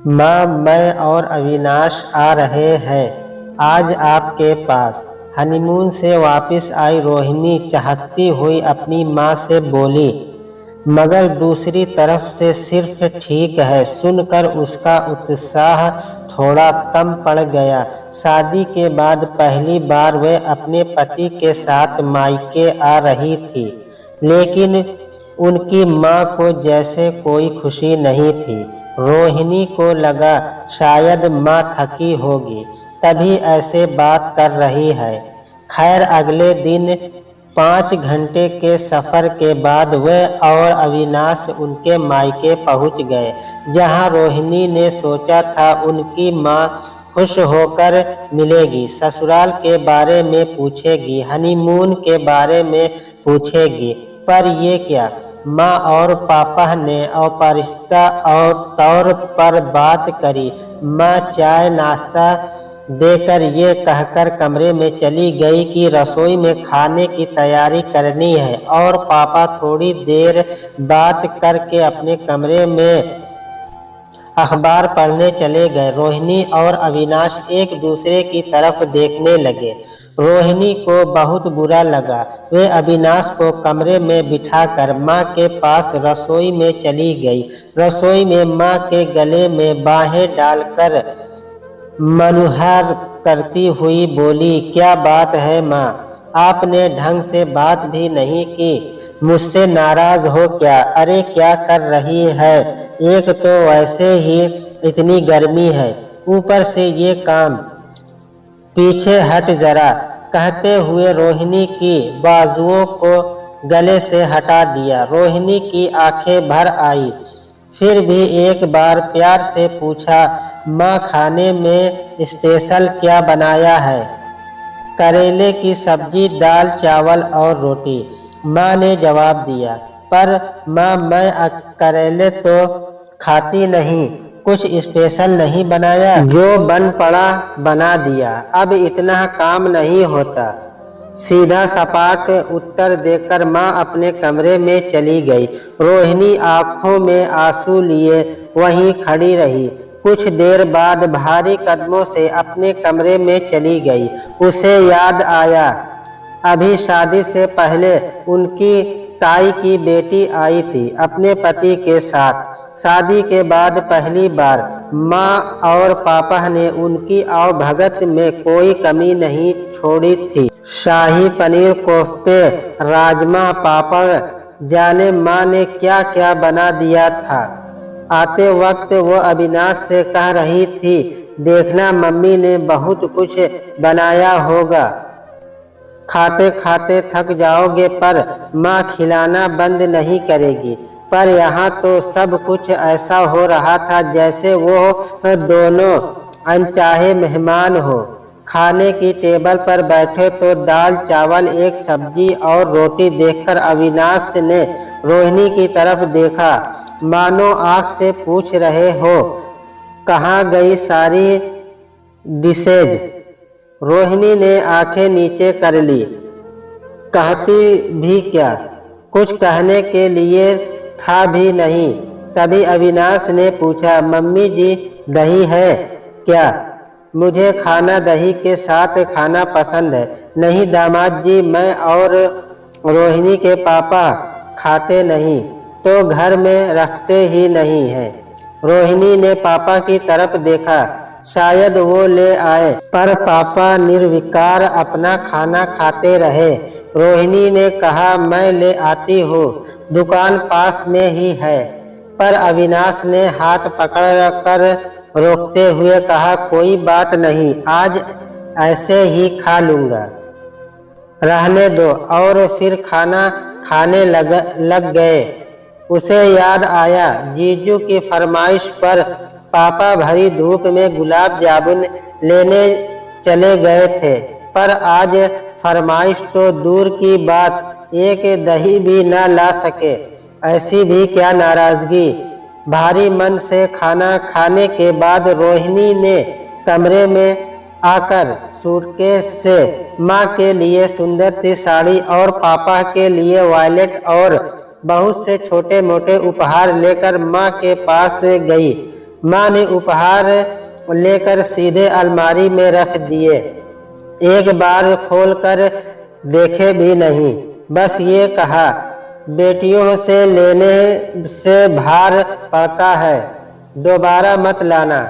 माँ, मैं और अविनाश आ रहे हैं आज आपके पास। हनीमून से वापस आई रोहिणी चहकती हुई अपनी माँ से बोली, मगर दूसरी तरफ से सिर्फ ठीक है सुनकर उसका उत्साह थोड़ा कम पड़ गया। शादी के बाद पहली बार वह अपने पति के साथ मायके आ रही थी, लेकिन उनकी माँ को जैसे कोई खुशी नहीं थी। रोहिणी को लगा शायद माँ थकी होगी, तभी ऐसे बात कर रही है। खैर, अगले दिन 5 घंटे के सफ़र के बाद वह और अविनाश उनके मायके पहुंच गए, जहां रोहिणी ने सोचा था उनकी माँ खुश होकर मिलेगी, ससुराल के बारे में पूछेगी, हनीमून के बारे में पूछेगी। पर ये क्या, माँ और पापा ने औपचारिकता और तौर पर बात करी। माँ चाय नाश्ता देकर ये कहकर कमरे में चली गई कि रसोई में खाने की तैयारी करनी है, और पापा थोड़ी देर बात करके अपने कमरे में अखबार पढ़ने चले गए। रोहिणी और अविनाश एक दूसरे की तरफ देखने लगे। रोहिणी को बहुत बुरा लगा। वे अविनाश को कमरे में बिठाकर माँ के पास रसोई में चली गई। रसोई में माँ के गले में बाहें डालकर मनोहर करती हुई बोली, क्या बात है माँ, आपने ढंग से बात भी नहीं की, मुझसे नाराज हो क्या? अरे क्या कर रही है, एक तो वैसे ही इतनी गर्मी है, ऊपर से ये काम, पीछे हट जरा, कहते हुए रोहिणी की बाजुओं को गले से हटा दिया। रोहिणी की आंखें भर आई, फिर भी एक बार प्यार से पूछा, माँ खाने में स्पेशल क्या बनाया है? करेले की सब्जी, दाल चावल और रोटी, माँ ने जवाब दिया। पर माँ, मैं करेले तो खाती नहीं, कुछ स्पेशल नहीं बनाया, जो बन पड़ा बना दिया, अब इतना काम नहीं होता। सीधा सपाट उत्तर देकर माँ अपने कमरे में चली गई। रोहिणी आंखों में आंसू लिए वहीं खड़ी रही। कुछ देर बाद भारी कदमों से अपने कमरे में चली गई। उसे याद आया, अभी शादी से पहले उनकी ताई की बेटी आई थी अपने पति के साथ। शादी के बाद पहली बार माँ और पापा ने उनकी आवभगत में कोई कमी नहीं छोड़ी थी। शाही पनीर, कोफ्ते, राजमा, पापड़, जाने माँ ने क्या क्या बना दिया था। आते वक्त वो अविनाश से कह रही थी, देखना मम्मी ने बहुत कुछ बनाया होगा, खाते खाते थक जाओगे, पर माँ खिलाना बंद नहीं करेगी। पर यहाँ तो सब कुछ ऐसा हो रहा था जैसे वो दोनों अनचाहे मेहमान हो। खाने की टेबल पर बैठे तो दाल चावल, एक सब्जी और रोटी देखकर अविनाश ने रोहिणी की तरफ देखा, मानो आँख से पूछ रहे हो, कहाँ गई सारी डिशेज? रोहिणी ने आंखें नीचे कर ली। कहती भी क्या, कुछ कहने के लिए था भी नहीं। तभी अविनाश ने पूछा, मम्मी जी दही है क्या? मुझे खाना दही के साथ खाना पसंद है। नहीं दामाद जी, मैं और रोहिणी के पापा खाते नहीं, तो घर में रखते ही नहीं हैं। रोहिणी ने पापा की तरफ देखा, शायद वो ले आए, पर पापा निर्विकार अपना खाना खाते रहे। रोहिणी ने कहा, मैं ले आती हूँ, दुकान पास में ही है। पर अविनाश ने हाथ पकड़कर रोकते हुए कहा, कोई बात नहीं, आज ऐसे ही खा लूँगा, रहने दो। और फिर खाना खाने लग गए। उसे याद आया, जीजू की फरमाइश पर पापा भरी धूप में गुलाब जामुन लेने चले गए थे, पर आज फरमाइश तो दूर की बात, एक दही भी न ला सके। ऐसी भी क्या नाराजगी। भारी मन से खाना खाने के बाद रोहिणी ने कमरे में आकर सूटकेस से माँ के लिए सुंदर सी साड़ी और पापा के लिए वॉलेट और बहुत से छोटे मोटे उपहार लेकर माँ के पास गई। माँ ने उपहार लेकर सीधे अलमारी में रख दिए। एक बार खोलकर देखे भी नहीं, बस ये कहा, बेटियों से लेने से भार पड़ता है, दोबारा मत लाना।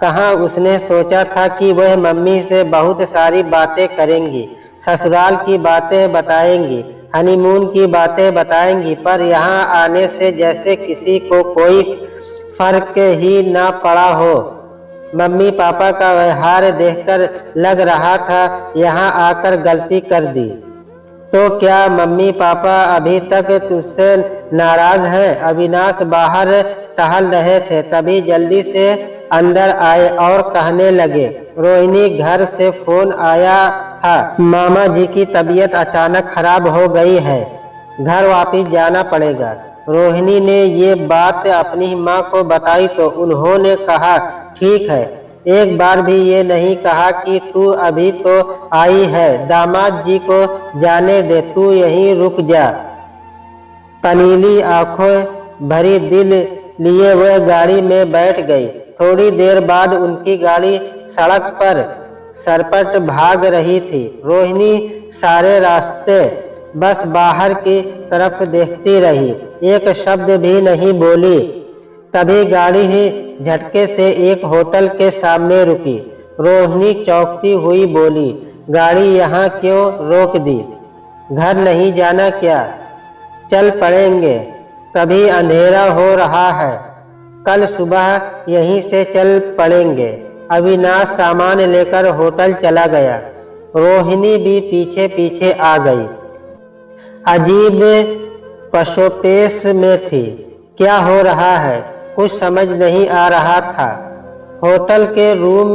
कहाँ उसने सोचा था कि वह मम्मी से बहुत सारी बातें करेंगी, ससुराल की बातें बताएंगी, हनीमून की बातें बताएंगी, पर यहाँ आने से जैसे किसी को कोई फर्क ही ना पड़ा हो। मम्मी पापा का व्यवहार देखकर लग रहा था यहाँ आकर गलती कर दी। तो क्या मम्मी पापा अभी तक तुझसे नाराज हैं? अविनाश बाहर टहल रहे थे, तभी जल्दी से अंदर आए और कहने लगे, रोहिणी, घर से फोन आया था, मामा जी की तबीयत अचानक खराब हो गई है, घर वापिस जाना पड़ेगा। रोहिणी ने ये बात अपनी माँ को बताई तो उन्होंने कहा, ठीक है, एक बार भी ये नहीं कहा कि तू अभी तो आई है, दामाद जी को जाने दे, तू यहीं रुक जा। पनीली आंखों भरी दिल लिए वह गाड़ी में बैठ गई। थोड़ी देर बाद उनकी गाड़ी सड़क पर सरपट भाग रही थी। रोहिणी सारे रास्ते बस बाहर की तरफ देखती रही, एक शब्द भी नहीं बोली। तभी गाड़ी ही झटके से एक होटल के सामने रुकी। रोहिणी चौंकती हुई बोली, गाड़ी यहाँ क्यों रोक दी? घर नहीं जाना क्या? चल पड़ेंगे, तभी अंधेरा हो रहा है, कल सुबह यहीं से चल पड़ेंगे। अविनाश सामान लेकर होटल चला गया। रोहिणी भी पीछे पीछे आ गई। अजीब पशोपेश में थी। क्या हो रहा है कुछ समझ नहीं आ रहा था। होटल के रूम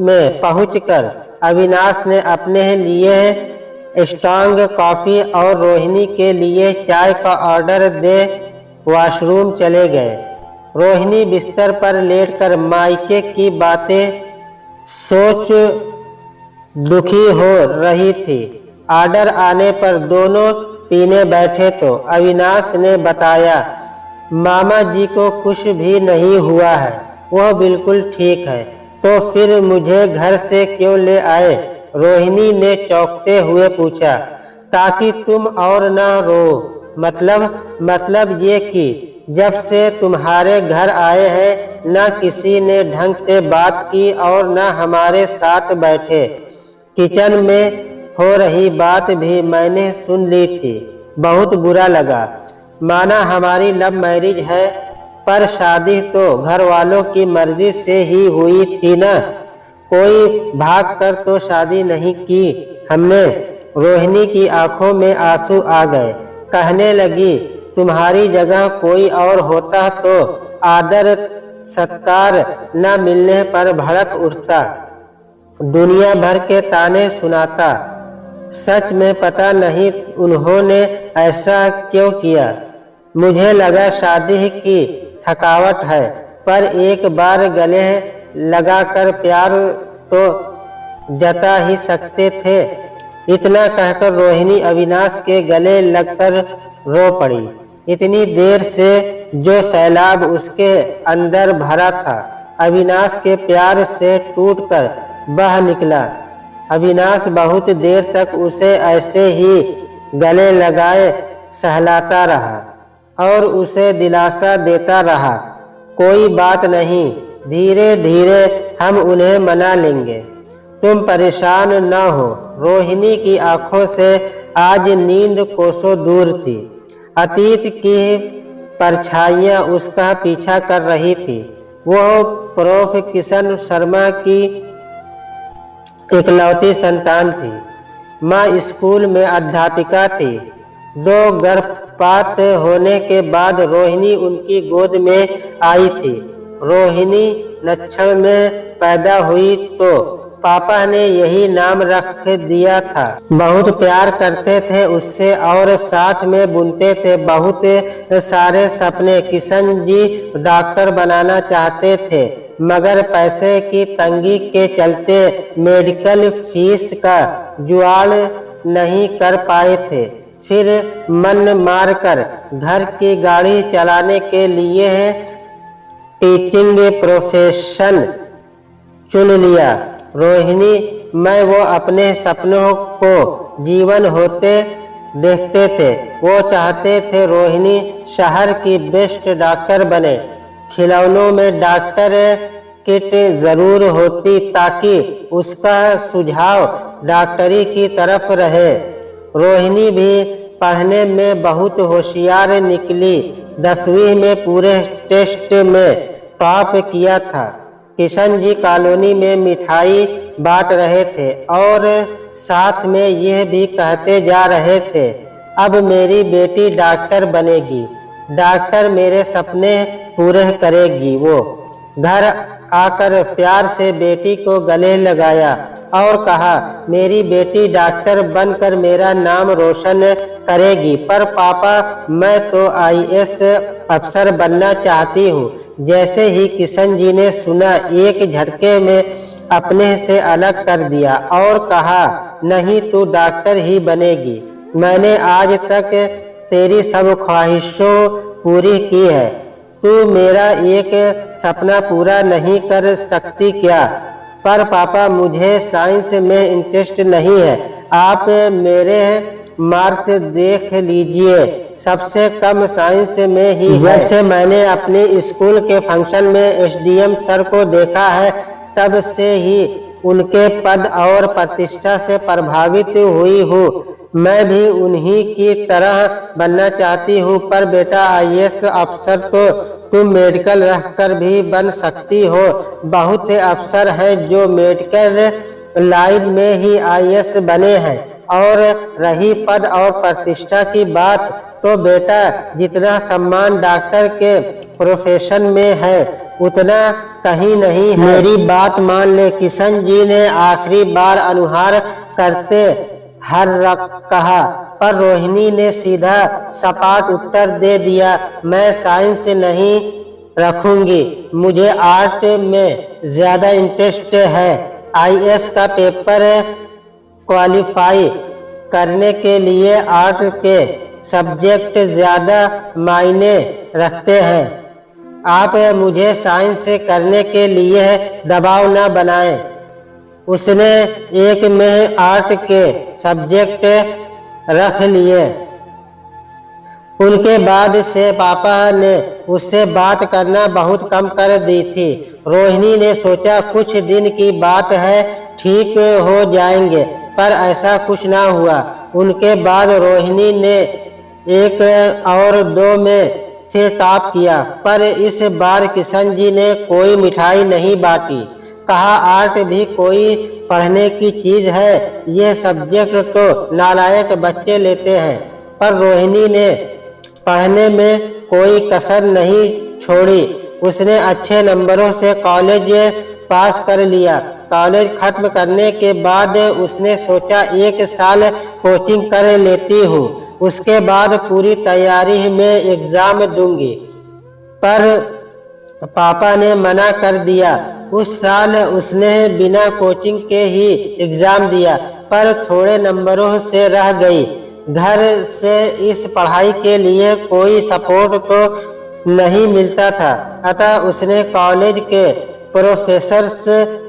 में पहुंचकर अविनाश ने अपने लिए स्ट्रांग कॉफी और रोहिणी के लिए चाय का ऑर्डर दे वॉशरूम चले गए। रोहिणी बिस्तर पर लेटकर मायके की बातें सोच दुखी हो रही थी। ऑर्डर आने पर दोनों पीने बैठे तो अविनाश ने बताया, मामा जी को कुछ भी नहीं हुआ है, वह बिल्कुल ठीक है। तो फिर मुझे घर से क्यों ले आए? रोहिणी ने चौंकते हुए पूछा। ताकि तुम और न रो। मतलब ये कि जब से तुम्हारे घर आए हैं न किसी ने ढंग से बात की और न हमारे साथ बैठे। किचन में हो रही बात भी मैंने सुन ली थी, बहुत बुरा लगा। माना हमारी लव मैरिज है, पर शादी तो घर वालों की मर्जी से ही हुई थी ना, कोई भाग कर तो शादी नहीं की हमने। रोहिणी की आंखों में आंसू आ गए। कहने लगी, तुम्हारी जगह कोई और होता तो आदर सत्कार न मिलने पर भड़क उठता, दुनिया भर के ताने सुनाता। सच में पता नहीं उन्होंने ऐसा क्यों किया। मुझे लगा शादी की थकावट है, पर एक बार गले लगाकर प्यार तो जता ही सकते थे। इतना कहकर रोहिणी अविनाश के गले लगकर रो पड़ी। इतनी देर से जो सैलाब उसके अंदर भरा था, अविनाश के प्यार से टूटकर बह निकला। अविनाश बहुत देर तक उसे ऐसे ही गले लगाए सहलाता रहा और उसे दिलासा देता रहा, कोई बात नहीं, धीरे धीरे हम उन्हें मना लेंगे, तुम परेशान न हो। रोहिणी की आंखों से आज नींद कोसों दूर थी। अतीत की परछाइयां उसका पीछा कर रही थी। वो प्रोफ किशन शर्मा की इकलौती संतान थी। माँ स्कूल में अध्यापिका थी। 2 गर्भपात होने के बाद रोहिणी उनकी गोद में आई थी। रोहिणी नच्छड़ में पैदा हुई तो पापा ने यही नाम रख दिया था। बहुत प्यार करते थे उससे और साथ में बुनते थे बहुत सारे सपने। किशन जी डॉक्टर बनाना चाहते थे, मगर पैसे की तंगी के चलते मेडिकल फीस का जुगाड़ नहीं कर पाए थे। फिर मन मारकर घर की गाड़ी चलाने के लिए टीचिंग प्रोफेशन चुन लिया। रोहिणी, मैं वो अपने सपनों को जीवन होते देखते थे। वो चाहते थे रोहिणी शहर की बेस्ट डॉक्टर बने। खिलौनों में डॉक्टर किट जरूर होती ताकि उसका सुझाव डॉक्टरी की तरफ रहे। रोहिणी भी पढ़ने में बहुत होशियार निकली। 10वीं में पूरे टेस्ट में टॉप किया था। किशन जी कॉलोनी में मिठाई बांट रहे थे और साथ में यह भी कहते जा रहे थे, अब मेरी बेटी डॉक्टर बनेगी, डॉक्टर मेरे सपने पूरे करेगी। वो घर आकर प्यार से बेटी को गले लगाया और कहा, मेरी बेटी डॉक्टर बनकर मेरा नाम रोशन करेगी। पर पापा, मैं तो IAS अफसर बनना चाहती हूँ। जैसे ही किशन जी ने सुना, एक झटके में अपने से अलग कर दिया और कहा, नहीं, तू डॉक्टर ही बनेगी। मैंने आज तक तेरी सब ख्वाहिशों पूरी की है, तू मेरा एक सपना पूरा नहीं कर सकती क्या? पर पापा, मुझे साइंस में इंटरेस्ट नहीं है। आप मेरे मार्क देख लीजिए, सबसे कम साइंस में ही है। जब से मैंने अपने स्कूल के फंक्शन में SDM सर को देखा है, तब से ही उनके पद और प्रतिष्ठा से प्रभावित हुई हूँ। मैं भी उन्हीं की तरह बनना चाहती हूँ। पर बेटा, IAS अफसर तो तुम मेडिकल रहकर भी बन सकती हो। बहुत से अफसर हैं जो मेडिकल लाइन में ही IAS बने हैं। और रही पद और प्रतिष्ठा की बात, तो बेटा, जितना सम्मान डॉक्टर के प्रोफेशन में है, उतना कहीं नहीं है। मेरी बात मान ले। किशन जी ने आखिरी बार अनुहार करते हर कहा, पर रोहिणी ने सीधा सपाट उत्तर दे दिया, मैं साइंस नहीं रखूंगी, मुझे आर्ट में ज्यादा इंटरेस्ट है। IAS का पेपर क्वालिफाई करने के लिए आर्ट के सब्जेक्ट ज्यादा मायने रखते हैं। आप मुझे साइंस करने के लिए दबाव न बनाएं। उसने एक में आर्ट के सब्जेक्ट रख लिए। उनके बाद से पापा ने उससे बात करना बहुत कम कर दी थी। रोहिणी ने सोचा, कुछ दिन की बात है, ठीक हो जाएंगे, पर ऐसा कुछ ना हुआ। उनके बाद रोहिणी ने 1 और 2 में फिर टॉप किया, पर इस बार किशन जी ने कोई मिठाई नहीं बांटी। कहा, आर्ट भी कोई पढ़ने की चीज है, ये सब्जेक्ट तो नालायक बच्चे लेते हैं। पर रोहिणी ने पढ़ने में कोई कसर नहीं छोड़ी। उसने अच्छे नंबरों से कॉलेज पास कर लिया। कॉलेज खत्म करने के बाद उसने सोचा, 1 साल कोचिंग कर लेती हूँ, उसके बाद पूरी तैयारी में एग्जाम दूंगी। पर पापा ने मना कर दिया। उस साल उसने बिना कोचिंग के ही एग्जाम दिया, पर थोड़े नंबरों से रह गई। घर से इस पढ़ाई के लिए कोई सपोर्ट तो नहीं मिलता था। अतः उसने कॉलेज के प्रोफेसर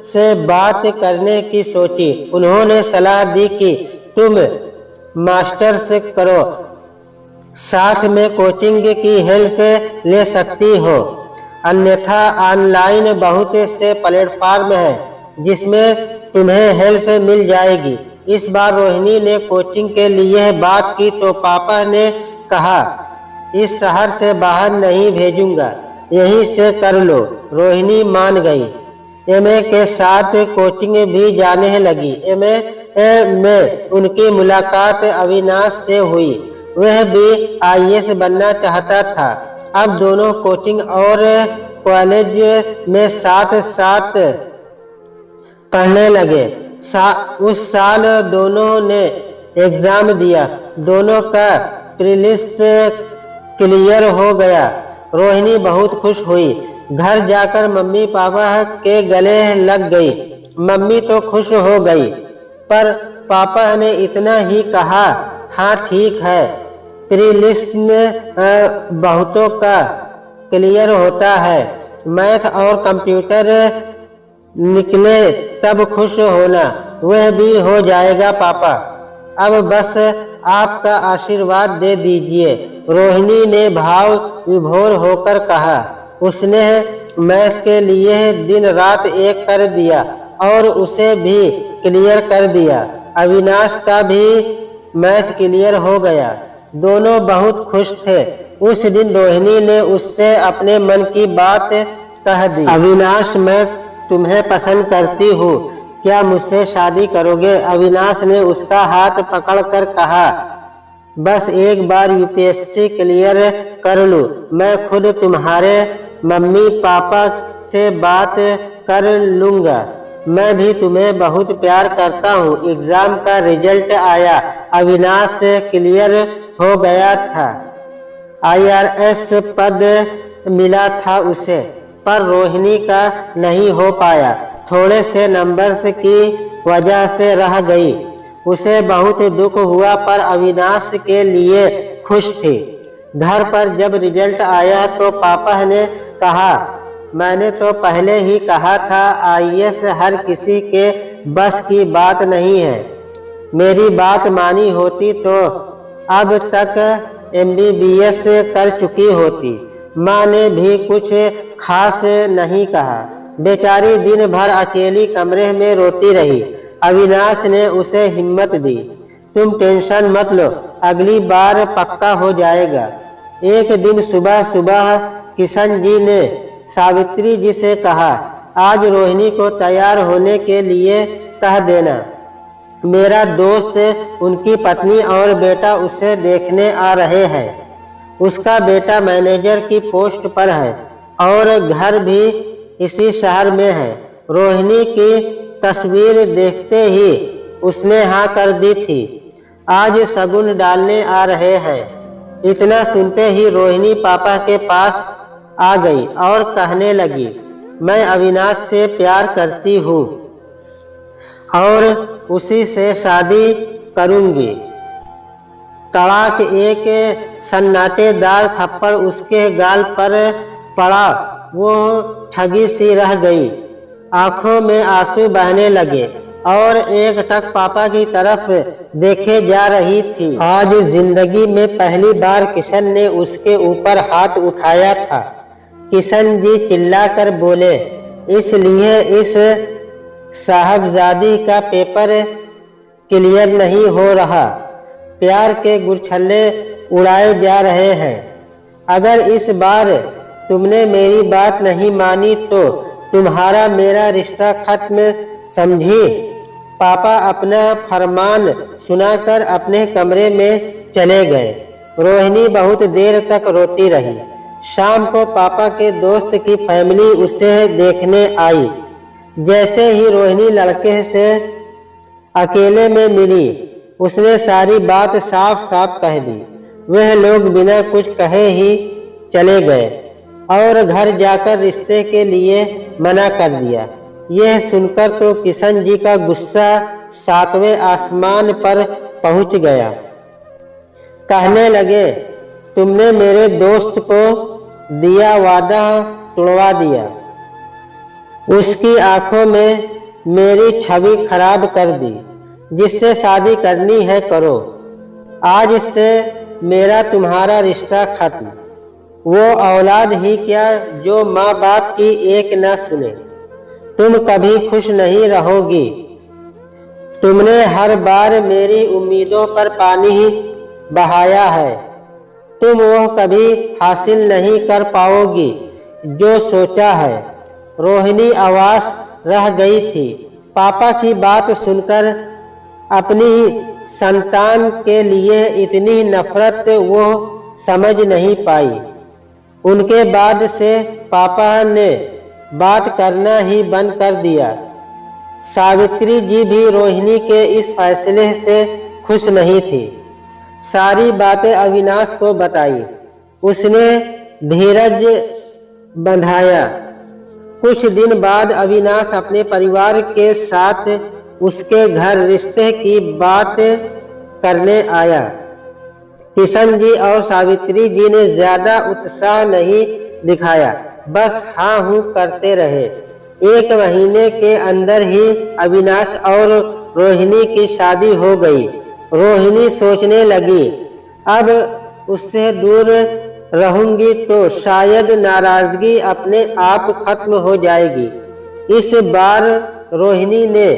से बात करने की सोची। उन्होंने सलाह दी कि तुम मास्टर्स करो, साथ में कोचिंग की हेल्प ले सकती हो, अन्यथा ऑनलाइन बहुत से प्लेटफॉर्म हैं जिसमें तुम्हें हेल्प मिल जाएगी। इस बार रोहिणी ने कोचिंग के लिए बात की तो पापा ने कहा, इस शहर से बाहर नहीं भेजूंगा, यहीं से कर लो। रोहिणी मान गई। MA के साथ कोचिंग भी जाने लगी। MA में उनकी मुलाकात अविनाश से हुई। वह भी IAS बनना चाहता था। अब दोनों कोचिंग और कॉलेज में साथ साथ पढ़ने लगे। उस साल दोनों ने एग्जाम दिया। दोनों का प्रीलिम्स क्लियर हो गया। रोहिणी बहुत खुश हुई। घर जाकर मम्मी पापा के गले लग गई। मम्मी तो खुश हो गई, पर पापा ने इतना ही कहा, हाँ ठीक है, प्रीलिम्स में बहुतों का क्लियर होता है, मैथ और कंप्यूटर निकले तब खुश होना, वह भी हो जाएगा पापा। अब बस आपका आशीर्वाद दे दीजिए, रोहिणी ने भाव विभोर होकर कहा। उसने मैथ के लिए दिन रात एक कर दिया और उसे भी क्लियर कर दिया। अविनाश का भी मैथ क्लियर हो गया। दोनों बहुत खुश थे। उस दिन रोहिणी ने उससे अपने मन की बात कह दी। अविनाश, मैं तुम्हें पसंद करती हूँ, क्या मुझसे शादी करोगे? अविनाश ने उसका हाथ पकड़कर कहा, बस एक बार यूपीएससी क्लियर कर लूँ, मैं खुद तुम्हारे मम्मी पापा से बात कर लूँगा। मैं भी तुम्हें बहुत प्यार करता हूँ। एग्जाम का रिजल्ट आया। अविनाश क्लियर हो गया था। IRS पद मिला था उसे, पर रोहिणी का नहीं हो पाया। थोड़े से नंबर्स की वजह से रह गई। उसे बहुत दुख हुआ, पर अविनाश के लिए खुश थी। घर पर जब रिजल्ट आया तो पापा ने कहा, मैंने तो पहले ही कहा था IAS हर किसी के बस की बात नहीं है। मेरी बात मानी होती तो अब तक MBBS कर चुकी होती। माँ ने भी कुछ खास नहीं कहा। बेचारी दिन भर अकेली कमरे में रोती रही। अविनाश ने उसे हिम्मत दी, तुम टेंशन मत लो, अगली बार पक्का हो जाएगा। एक दिन सुबह सुबह किशन जी ने सावित्री जी से कहा, आज रोहिणी को तैयार होने के लिए कह देना। मेरा दोस्त, उनकी पत्नी और बेटा उसे देखने आ रहे हैं। उसका बेटा मैनेजर की पोस्ट पर है और घर भी इसी शहर में है। रोहिणी की तस्वीर देखते ही उसने हाँ कर दी थी। आज शगुन डालने आ रहे हैं। इतना सुनते ही रोहिणी पापा के पास आ गई और कहने लगी, मैं अविनाश से प्यार करती हूँ और उसी से शादी करूँगी। तड़ाक एक सन्नाटेदार थप्पड़ उसके गाल पर पड़ा। वो ठगी सी रह गई। आंखों में आंसू बहने लगे और एकटक पापा की तरफ देखे जा रही थी। आज जिंदगी में पहली बार किशन ने उसके ऊपर हाथ उठाया था। किशन जी चिल्लाकर बोले, इसलिए इस साहबजादी का पेपर क्लियर नहीं हो रहा। प्यार के गुरछल्ले उड़ाए जा रहे हैं। अगर इस बार तुमने मेरी बात नहीं मानी तो तुम्हारा मेरा रिश्ता खत्म, समझी? पापा अपना फरमान सुनाकर अपने कमरे में चले गए। रोहिणी बहुत देर तक रोती रही। शाम को पापा के दोस्त की फैमिली उसे देखने आई। जैसे ही रोहिणी लड़के से अकेले में मिली, उसने सारी बात साफ साफ कह दी। वह लोग बिना कुछ कहे ही चले गए और घर जाकर रिश्ते के लिए मना कर दिया। यह सुनकर तो किशन जी का गुस्सा 7वें आसमान पर पहुंच गया। कहने लगे, तुमने मेरे दोस्त को दिया वादा तोड़वा दिया, उसकी आंखों में मेरी छवि खराब कर दी। जिससे शादी करनी है करो। आज से मेरा तुम्हारा रिश्ता खत्म। वो औलाद ही क्या जो माँ बाप की एक न सुने। तुम कभी खुश नहीं रहोगी। तुमने हर बार मेरी उम्मीदों पर पानी ही बहाया है। तुम वो कभी हासिल नहीं कर पाओगी जो सोचा है। रोहिणी आवाज रह गई थी। पापा की बात सुनकर अपनी संतान के लिए इतनी नफरत वो समझ नहीं पाई। उनके बाद से पापा ने बात करना ही बंद कर दिया। सावित्री जी भी रोहिणी के इस फैसले से खुश नहीं थी। सारी बातें अविनाश को बताई। उसने धीरज बंधाया। कुछ दिन बाद अविनाश अपने परिवार के साथ उसके घर रिश्ते की बात करने आया। किशन जी और सावित्री जी ने ज्यादा उत्साह नहीं दिखाया। बस हाँ हूँ करते रहे। 1 महीने के अंदर ही अविनाश और रोहिणी की शादी हो गई। रोहिणी सोचने लगी, अब उससे दूर रहूंगी तो शायद नाराजगी अपने आप खत्म हो जाएगी। इस बार रोहिणी ने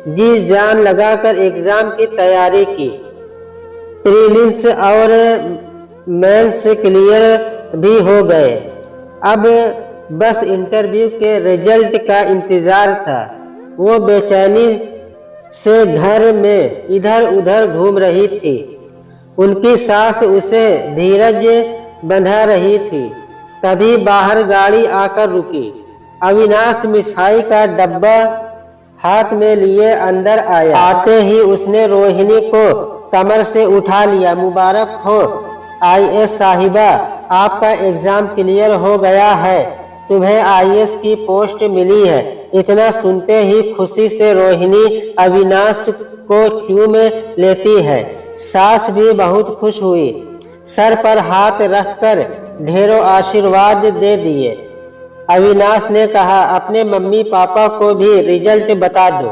जी जान लगाकर एग्जाम की तैयारी की। प्रीलिम्स और मेंस क्लियर भी हो गए। अब बस इंटरव्यू के रिजल्ट का इंतजार था। वो बेचैनी से घर में इधर उधर घूम रही थी। उनकी सास उसे धीरज बंधा रही थी। तभी बाहर गाड़ी आकर रुकी। अविनाश मिठाई का डब्बा हाथ में लिए अंदर आया। आते ही उसने रोहिणी को कमर से उठा लिया। मुबारक हो आईएएस साहिबा, आपका एग्जाम क्लियर हो गया है। तुम्हें आईएएस की पोस्ट मिली है। इतना सुनते ही खुशी से रोहिणी अविनाश को चूम लेती है। सास भी बहुत खुश हुई। सर पर हाथ रखकर ढेरों आशीर्वाद दे दिए। अविनाश ने कहा, अपने मम्मी पापा को भी रिजल्ट बता दो,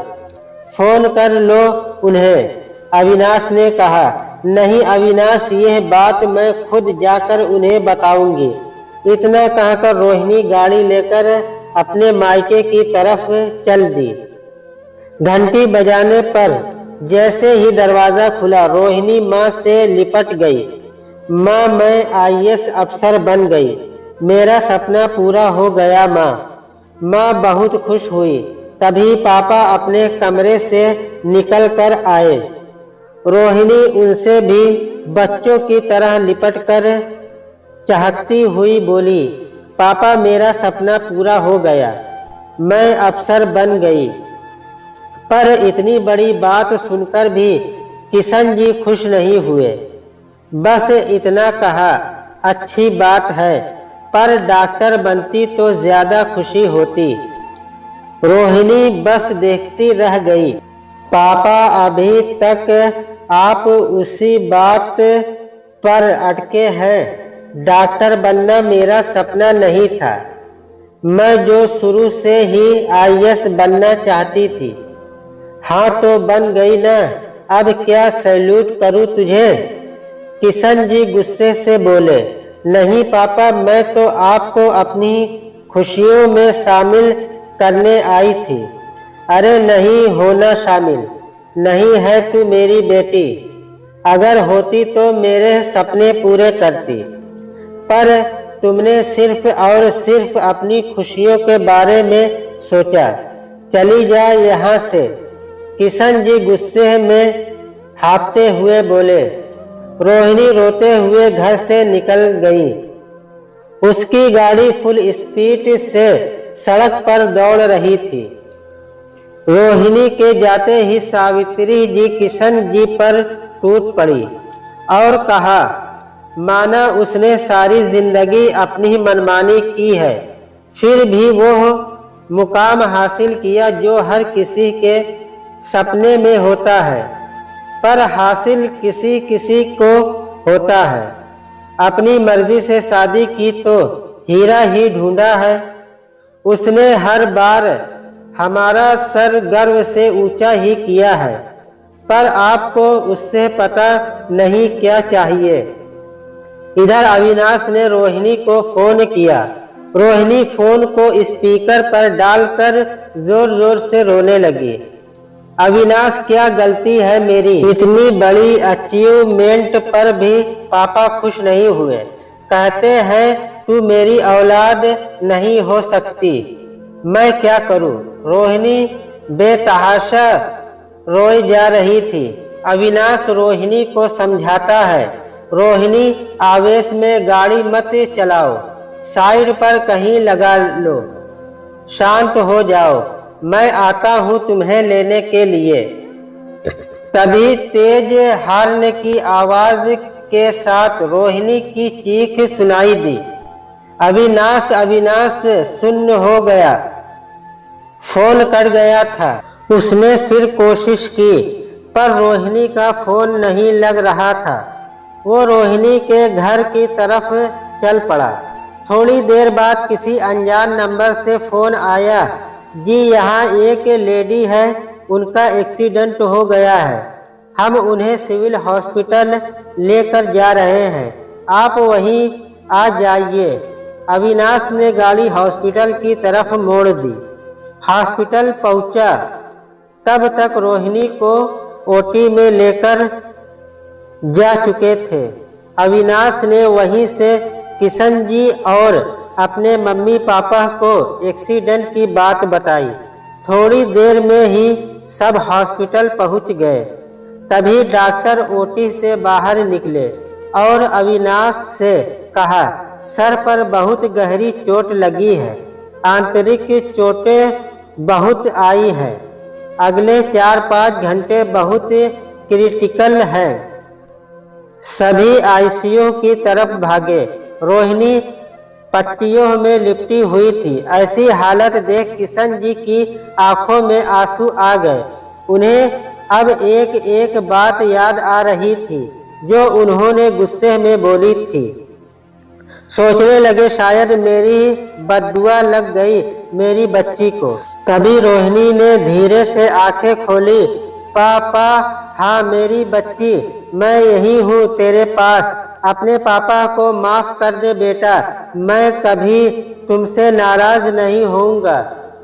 फोन कर लो उन्हें। अविनाश ने कहा, नहीं अविनाश, यह बात मैं खुद जाकर उन्हें बताऊंगी। इतना कहकर रोहिणी गाड़ी लेकर अपने मायके की तरफ चल दी। घंटी बजाने पर जैसे ही दरवाजा खुला, रोहिणी माँ से लिपट गई। माँ, मैं आईएएस अफसर बन गई। मेरा सपना पूरा हो गया माँ। माँ बहुत खुश हुई। तभी पापा अपने कमरे से निकल कर आए। रोहिणी उनसे भी बच्चों की तरह लिपटकर चहकती हुई बोली, पापा मेरा सपना पूरा हो गया, मैं अफसर बन गई। पर इतनी बड़ी बात सुनकर भी किशन जी खुश नहीं हुए। बस इतना कहा, अच्छी बात है, पर डॉक्टर बनती तो ज्यादा खुशी होती। रोहिणी बस देखती रह गई। पापा अभी तक आप उसी बात पर अटके हैं। डॉक्टर बनना मेरा सपना नहीं था। मैं जो शुरू से ही आईएएस बनना चाहती थी। हाँ तो बन गई ना, अब क्या सैल्यूट करूँ तुझे? किशन जी गुस्से से बोले, नहीं पापा, मैं तो आपको अपनी खुशियों में शामिल करने आई थी। अरे नहीं होना शामिल, नहीं है तू मेरी बेटी। अगर होती तो मेरे सपने पूरे करती, पर तुमने सिर्फ और सिर्फ अपनी खुशियों के बारे में सोचा। चली जा यहाँ से। किशन जी गुस्से में हाँफते हुए बोले। रोहिणी रोते हुए घर से निकल गई। उसकी गाड़ी फुल स्पीड से सड़क पर दौड़ रही थी। रोहिणी के जाते ही सावित्री जी किशन जी पर टूट पड़ी और कहा, माना उसने सारी जिंदगी अपनी मनमानी की है, फिर भी वो मुकाम हासिल किया जो हर किसी के सपने में होता है, पर हासिल किसी किसी को होता है। अपनी मर्जी से शादी की तो हीरा ही ढूंढा है। उसने हर बार हमारा सर गर्व से ऊंचा ही किया है, पर आपको उससे पता नहीं क्या चाहिए। इधर अविनाश ने रोहिणी को फोन किया। रोहिणी फोन को स्पीकर पर डालकर जोर जोर से रोने लगी। अविनाश, क्या गलती है मेरी? इतनी बड़ी अचीवमेंट पर भी पापा खुश नहीं हुए। कहते हैं तू मेरी औलाद नहीं हो सकती। मैं क्या करूं? रोहिणी बेतहाशा रोई जा रही थी। अविनाश रोहिणी को समझाता है, रोहिणी आवेश में गाड़ी मत चलाओ, साइड पर कहीं लगा लो, शांत हो जाओ, मैं आता हूँ तुम्हें लेने के लिए। तभी तेज हॉर्न की आवाज के साथ रोहिणी की चीख सुनाई दी। अविनाश अविनाश शून्य हो गया। फोन कट गया था। उसने फिर कोशिश की, पर रोहिणी का फोन नहीं लग रहा था। वो रोहिणी के घर की तरफ चल पड़ा। थोड़ी देर बाद किसी अनजान नंबर से फ़ोन आया। जी यहाँ एक लेडी है, उनका एक्सीडेंट हो गया है, हम उन्हें सिविल हॉस्पिटल लेकर जा रहे हैं, आप वहीं आ जाइए। अविनाश ने गाड़ी हॉस्पिटल की तरफ मोड़ दी। हॉस्पिटल पहुंचा, तब तक रोहिणी को ओटी में लेकर जा चुके थे। अविनाश ने वहीं से किशन जी और अपने मम्मी पापा को एक्सीडेंट की बात बताई। थोड़ी देर में ही सब हॉस्पिटल पहुंच गए। तभी डॉक्टर ओटी से बाहर निकले और अविनाश से कहा, सर पर बहुत गहरी चोट लगी है, आंतरिक चोटें बहुत आई हैं, अगले 4-5 घंटे बहुत क्रिटिकल हैं। सभी आईसीयू की तरफ भागे। रोहिणी पट्टियों में लिपटी हुई थी। ऐसी हालत देख किशन जी की आंखों में आंसू आ गए। उन्हें अब एक एक बात याद आ रही थी जो उन्होंने गुस्से में बोली थी। सोचने लगे शायद मेरी बद्दुआ लग गई मेरी बच्ची को। तभी रोहिणी ने धीरे से आंखें खोली। पापा, हाँ मेरी बच्ची, मैं यही हूँ तेरे पास। अपने पापा को माफ़ कर दे बेटा, मैं कभी तुमसे नाराज़ नहीं होऊंगा,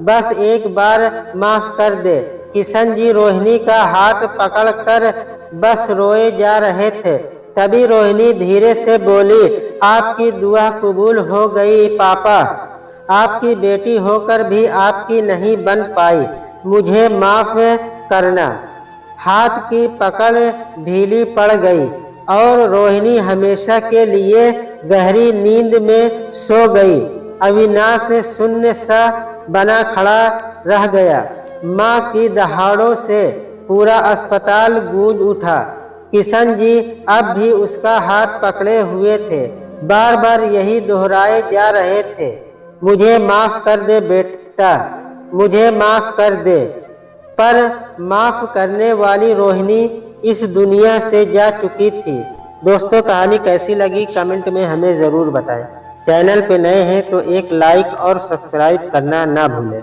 बस एक बार माफ़ कर दे। किशन जी रोहिणी का हाथ पकड़कर बस रोए जा रहे थे। तभी रोहिणी धीरे से बोली, आपकी दुआ कबूल हो गई पापा, आपकी बेटी होकर भी आपकी नहीं बन पाई, मुझे माफ़ करना। हाथ की पकड़ ढीली पड़ गई और रोहिणी हमेशा के लिए गहरी नींद में सो गई। अविनाश शून्य सा बना खड़ा रह गया। माँ की दहाड़ों से पूरा अस्पताल गूंज उठा। किशन जी अब भी उसका हाथ पकड़े हुए थे, बार बार यही दोहराए जा रहे थे, मुझे माफ़ कर दे बेटा, मुझे माफ़ कर दे। पर माफ़ करने वाली रोहिणी इस दुनिया से जा चुकी थी। दोस्तों, कहानी कैसी लगी कमेंट में हमें ज़रूर बताएं। चैनल पे नए हैं तो एक लाइक और सब्सक्राइब करना ना भूलें।